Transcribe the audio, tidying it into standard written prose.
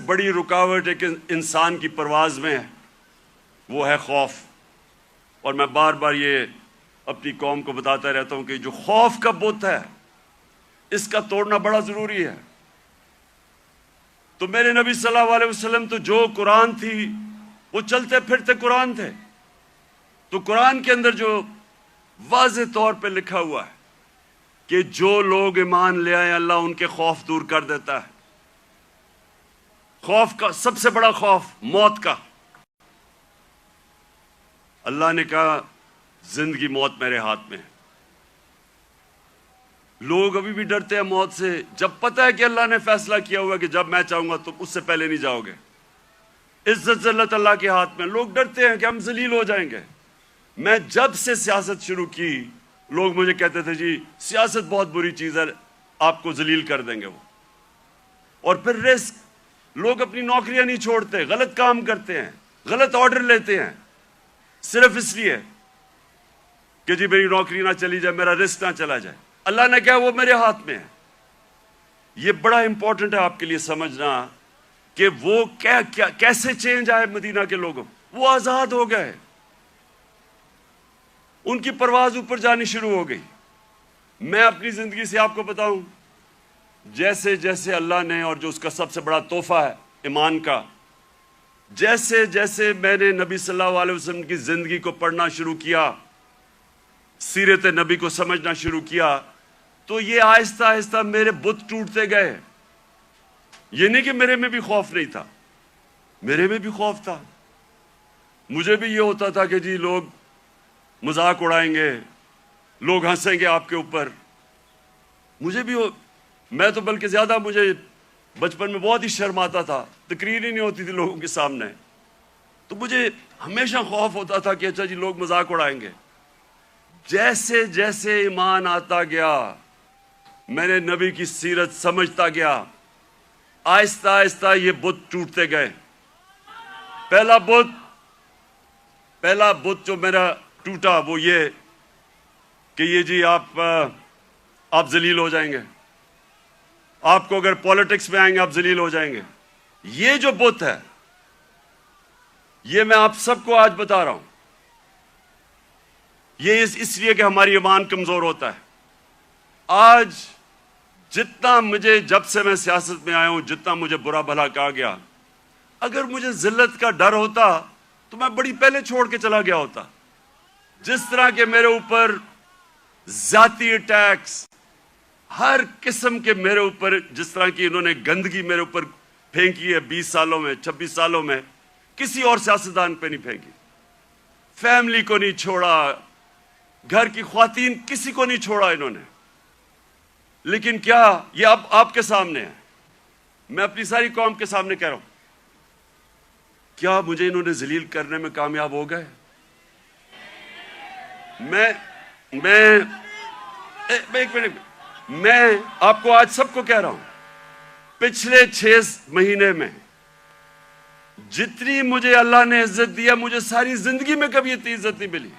بڑی رکاوٹ ایک انسان کی پرواز میں ہے وہ ہے خوف. اور میں بار بار یہ اپنی قوم کو بتاتا رہتا ہوں کہ جو خوف کا بت ہے اس کا توڑنا بڑا ضروری ہے. تو میرے نبی صلی اللہ علیہ وسلم تو جو قرآن تھی وہ چلتے پھرتے قرآن تھے. تو قرآن کے اندر جو واضح طور پہ لکھا ہوا ہے کہ جو لوگ ایمان لے آئے اللہ ان کے خوف دور کر دیتا ہے. خوف کا سب سے بڑا خوف موت کا. اللہ نے کہا زندگی موت میرے ہاتھ میں ہے. لوگ ابھی بھی ڈرتے ہیں موت سے جب پتہ ہے کہ اللہ نے فیصلہ کیا ہوا ہے کہ جب میں چاہوں گا تو اس سے پہلے نہیں جاؤ گے. عزت ذلت اللہ کے ہاتھ میں. لوگ ڈرتے ہیں کہ ہم ذلیل ہو جائیں گے. میں جب سے سیاست شروع کی لوگ مجھے کہتے تھے جی سیاست بہت بری چیز ہے آپ کو ذلیل کر دیں گے وہ. اور پھر رسک. لوگ اپنی نوکریاں نہیں چھوڑتے, غلط کام کرتے ہیں, غلط آرڈر لیتے ہیں صرف اس لیے کہ جی میری نوکری نہ چلی جائے, میرا رسک نہ چلا جائے. اللہ نے کہا وہ میرے ہاتھ میں ہے. یہ بڑا امپورٹنٹ ہے آپ کے لیے سمجھنا کہ وہ کیسے چینج آئے مدینہ کے لوگوں. وہ آزاد ہو گئے, ان کی پرواز اوپر جانی شروع ہو گئی. میں اپنی زندگی سے آپ کو بتاؤں جیسے جیسے اللہ نے, اور جو اس کا سب سے بڑا تحفہ ہے ایمان کا, جیسے جیسے میں نے نبی صلی اللہ علیہ وسلم کی زندگی کو پڑھنا شروع کیا, سیرت نبی کو سمجھنا شروع کیا, تو یہ آہستہ آہستہ میرے بت ٹوٹتے گئے. یہ نہیں کہ میرے میں بھی خوف نہیں تھا, میرے میں بھی خوف تھا. مجھے بھی یہ ہوتا تھا کہ جی لوگ مذاق اڑائیں گے, لوگ ہنسیں گے آپ کے اوپر. مجھے بھی میں تو بلکہ زیادہ مجھے بچپن میں بہت ہی شرم آتا تھا, تقریر ہی نہیں ہوتی تھی لوگوں کے سامنے. تو مجھے ہمیشہ خوف ہوتا تھا کہ اچھا جی لوگ مذاق اڑائیں گے. جیسے جیسے ایمان آتا گیا, میں نے نبی کی سیرت سمجھتا گیا, آہستہ آہستہ یہ بت ٹوٹتے گئے. پہلا بت جو میرا ٹوٹا وہ یہ کہ یہ جی آپ ذلیل ہو جائیں گے, آپ کو اگر پالیٹکس میں آئیں گے آپ ذلیل ہو جائیں گے. یہ جو بت ہے یہ میں آپ سب کو آج بتا رہا ہوں, یہ اس لیے کہ ہماری ایمان کمزور ہوتا ہے. آج جتنا مجھے جب سے میں سیاست میں آیا ہوں جتنا مجھے برا بھلا کہا گیا, اگر مجھے ذلت کا ڈر ہوتا تو میں بڑی پہلے چھوڑ کے چلا گیا ہوتا. جس طرح کے میرے اوپر ذاتی اٹیکس ہر قسم کے میرے اوپر, جس طرح کی انہوں نے گندگی میرے اوپر پھینکی ہے 20 سالوں میں 26 سالوں میں, کسی اور سیاستدان پہ نہیں پھینکی. فیملی کو نہیں چھوڑا, گھر کی خواتین کسی کو نہیں چھوڑا انہوں نے. لیکن کیا یہ اب آپ کے سامنے ہے, میں اپنی ساری قوم کے سامنے کہہ رہا ہوں, کیا مجھے انہوں نے ذلیل کرنے میں کامیاب ہو گئے؟ میں آپ کو آج سب کو کہہ رہا ہوں, پچھلے 6 مہینے میں جتنی مجھے اللہ نے عزت دیا مجھے ساری زندگی میں کبھی اتنی عزت نہیں ملی.